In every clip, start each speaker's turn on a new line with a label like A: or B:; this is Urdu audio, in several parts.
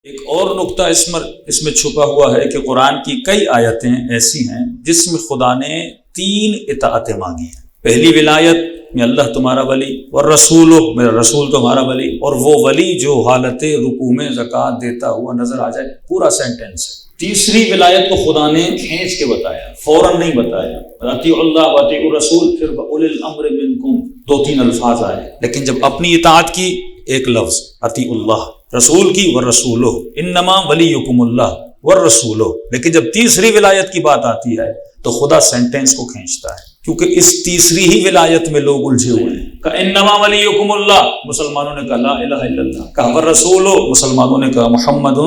A: ایک اور نقطہ اس میں چھپا ہوا ہے کہ قرآن کی کئی آیتیں ایسی ہیں جس میں خدا نے 3 اطاعتیں مانگی ہیں۔ پہلی ولایت میں اللہ تمہارا ولی، والرسول میرا رسول تمہارا ولی، اور وہ ولی جو حالت رکوع میں زکوٰۃ دیتا ہوا نظر آ جائے، پورا سینٹینس ہے۔ تیسری ولایت کو خدا نے کھینچ کے بتایا، فوراً نہیں بتایا، اطیعوا اللہ واطیعوا الرسول، پھر اولي الامر منکم، 2-3 الفاظ آئے۔ لیکن جب اپنی اطاعت کی، ایک لفظ اطیعوا اللہ، رسول کی والرسول انما ولیکم اللہ والرسول، لیکن جب تیسری ولایت کی بات آتی ہے تو خدا سینٹینس کو کھینچتا ہے، کیونکہ اس تیسری ہی ولایت میں لوگ الجھے ہوئے ہیں۔ کہ انما ولیکم اللہ، مسلمانوں نے کہا لا الہ الا اللہ، کہا والرسول، مسلمانوں نے کہا محمد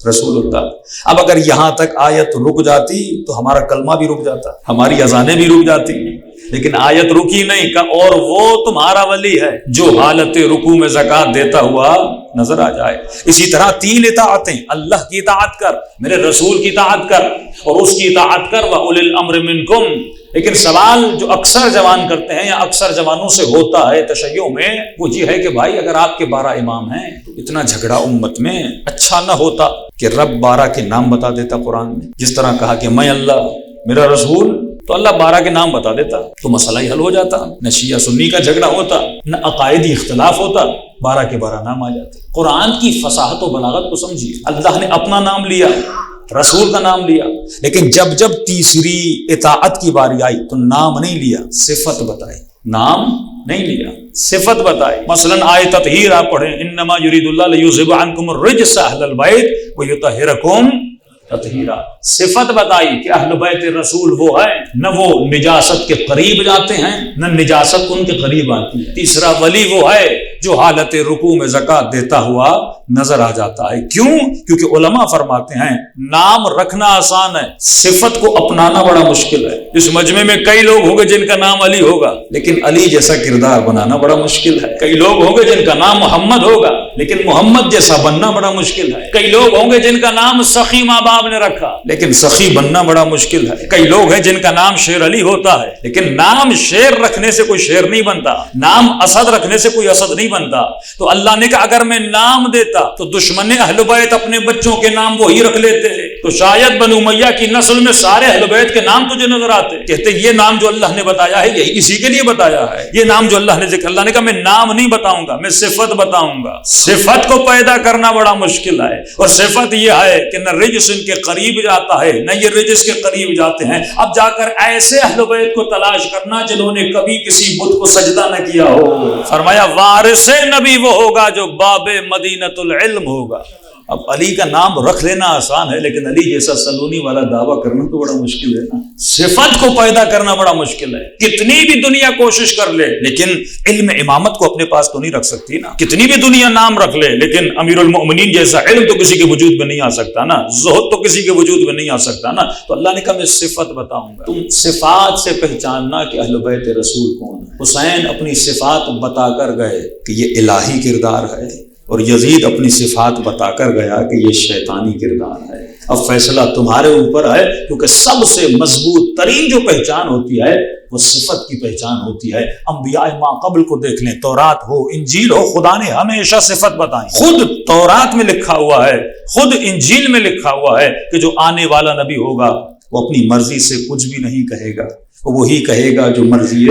A: رسول اللہ۔ اب اگر یہاں تک آیت رک جاتی تو ہمارا کلمہ بھی رک جاتا، ہماری اذانیں بھی رک جاتی، لیکن آیت رکی نہیں، کہ اور وہ تمہارا ولی ہے جو حالت رکوع میں زکوٰۃ دیتا ہوا نظر آ جائے۔ اسی طرح 3 اطاعتیں، اللہ کی اطاعت کر، میرے رسول کی اطاعت کر، اور اس کی اطاعت کر وَأُولِي الْأَمْرِ مِنْكُمْ۔ لیکن سوال جو اکثر جوان کرتے ہیں یا اکثر جوانوں سے ہوتا ہے تشیع میں، وہ یہ ہے کہ بھائی اگر آپ کے 12 امام ہیں تو اتنا جھگڑا امت میں، اچھا نہ ہوتا کہ رب 12 کے نام بتا دیتا قرآن میں، جس طرح کہا کہ میں اللہ، میرا رسول، تو اللہ 12 کے نام بتا دیتا تو مسئلہ ہی حل ہو جاتا، نہ شیعہ سنی کا جھگڑا ہوتا، نہ عقائدی اختلاف ہوتا، 12 کے 12 نام آ جاتے۔ قرآن کی فصاحت و بلاغت کو سمجھیے، اللہ نے اپنا نام لیا، رسول کا نام لیا، لیکن جب تیسری اطاعت کی باری آئی تو نام نہیں لیا، صفت بتائی، نام نہیں لیا، صفت بتائی۔ مثلا آیت تطہیر آپ پڑھیں، انما یرید اللہ لیذھب عنکم الرجس اہل البیت ویطہرکم تطہیرا، صفت بتائی کہ اہل بیت رسول وہ ہے، نہ وہ نجاست کے قریب جاتے ہیں نہ نجاست ان کے قریب آتی ہے۔ تیسرا ولی وہ ہے جو حالت رکوع میں زکوٰۃ دیتا ہوا نظر آ جاتا ہے۔ کیوں؟ کیونکہ علماء فرماتے ہیں نام رکھنا آسان ہے، صفت کو اپنانا بڑا مشکل ہے۔ اس مجمع میں کئی لوگ ہوں گے جن کا نام علی ہوگا، لیکن علی جیسا کردار بنانا بڑا مشکل ہے۔ کئی لوگ ہوں گے جن کا نام محمد ہوگا، لیکن محمد جیسا بننا بڑا مشکل ہے۔ کئی لوگ ہوں گے جن کا نام سخی ماں باپ نے رکھا، لیکن سخی بننا بڑا مشکل ہے۔ کئی لوگ ہیں جن کا نام شیر علی ہوتا ہے، لیکن نام شیر رکھنے سے کوئی شیر نہیں بنتا، نام اسد رکھنے سے کوئی اسد نہیں بنتا۔ تو اللہ نے کہا اگر میں نام دیتا تو دشمن اہل بیت اپنے بچوں کے نام وہی رکھ لیتے ہیں، تو شاید بنو امیہ کی نسل میں سارے اہل بیت کے نام تجھے نظر آتے، کہتے یہ نام جو اللہ نے بتایا ہے یہی اسی کے لیے بتایا ہے، یہ نام جو اللہ نے ذکر، اللہ نے کہا میں نام نہیں بتاؤں گا، میں صفت بتاؤں گا۔ صفت کو پیدا کرنا بڑا مشکل ہے، اور صفت یہ ہے کہ نہ رجس ان کے قریب جاتا ہے نہ یہ رجس کے قریب جاتے ہیں۔ اب جا کر ایسے اہل بیت کو تلاش کرنا جنہوں نے کبھی کسی بت کو سجدہ نہ کیا ہو۔ فرمایا وارث نبی وہ ہوگا جو باب مدینۃ العلم ہوگا۔ اب علی کا نام رکھ لینا آسان ہے، لیکن علی جیسا سلونی والا دعویٰ کرنا تو بڑا مشکل ہے نا۔ صفت کو پیدا کرنا بڑا مشکل ہے، کتنی بھی دنیا کوشش کر لے لیکن علم امامت کو اپنے پاس تو نہیں رکھ سکتی نا۔ کتنی بھی دنیا نام رکھ لے لیکن امیر المؤمنین جیسا علم تو کسی کے وجود میں نہیں آ سکتا نا، زہد تو کسی کے وجود میں نہیں آ سکتا نا۔ تو اللہ نے کہا میں صفت بتاؤں گا، تم صفات سے پہچاننا کہ اہل بیت رسول کون ہے۔ حسین اپنی صفات بتا کر گئے کہ یہ الہی کردار ہے، اور یزید اپنی صفات بتا کر گیا کہ یہ شیطانی کردار ہے۔ اب فیصلہ تمہارے اوپر ہے، کیونکہ سب سے مضبوط ترین جو پہچان ہوتی ہے وہ صفت کی پہچان ہوتی ہے۔ انبیاء ماں قبل کو دیکھ لیں، تورات ہو انجیل ہو، خدا نے ہمیشہ صفت بتائیں۔ خود تورات میں لکھا ہوا ہے، خود انجیل میں لکھا ہوا ہے کہ جو آنے والا نبی ہوگا وہ اپنی مرضی سے کچھ بھی نہیں کہے گا، وہی کہے گا جو مرضی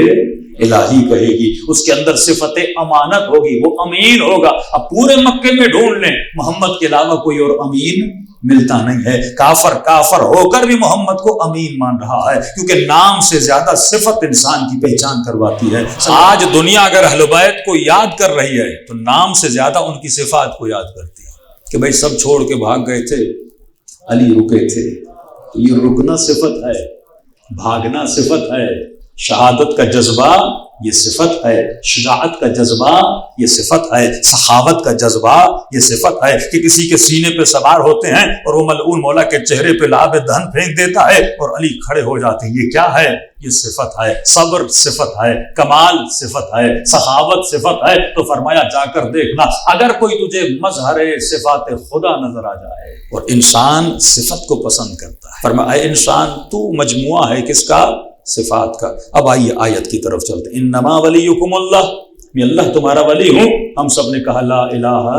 A: الہی کہے گی۔ اس کے اندر صفت امانت ہوگی، وہ امین ہوگا۔ اب پورے مکے میں ڈھونڈ لیں، محمد کے علاوہ کوئی اور امین ملتا نہیں ہے۔ کافر ہو کر بھی محمد کو امین مان رہا ہے، کیونکہ نام سے زیادہ صفت انسان کی پہچان کرواتی ہے۔ آج دنیا اگر اہل بیت کو یاد کر رہی ہے تو نام سے زیادہ ان کی صفات کو یاد کرتی ہے، کہ بھائی سب چھوڑ کے بھاگ گئے تھے، علی رکے تھے۔ تو یہ رکنا صفت ہے، بھاگنا صفت ہے، شہادت کا جذبہ یہ صفت ہے، شجاعت کا جذبہ یہ صفت ہے، سخاوت کا جذبہ یہ صفت ہے، کہ کسی کے سینے پہ سوار ہوتے ہیں اور وہ ملعون مولا کے چہرے پہ لعاب دہن پھینک دیتا ہے اور علی کھڑے ہو جاتے ہیں۔ یہ کیا ہے؟ یہ صفت ہے۔ صبر صفت ہے، کمال صفت ہے، سخاوت صفت ہے۔ تو فرمایا جا کر دیکھنا اگر کوئی تجھے مظہر صفات خدا نظر آ جائے، اور انسان صفت کو پسند کرتا ہے۔ فرمایا اے انسان تو مجموعہ ہے کس کا؟ صفات کا۔ اب آئیے آیت کی طرف چلتے ہیں۔ انما ولیکم اللہ، میں اللہ تمہارا ولی ہوں۔ ہم سب نے کہا لا الہ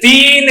A: 3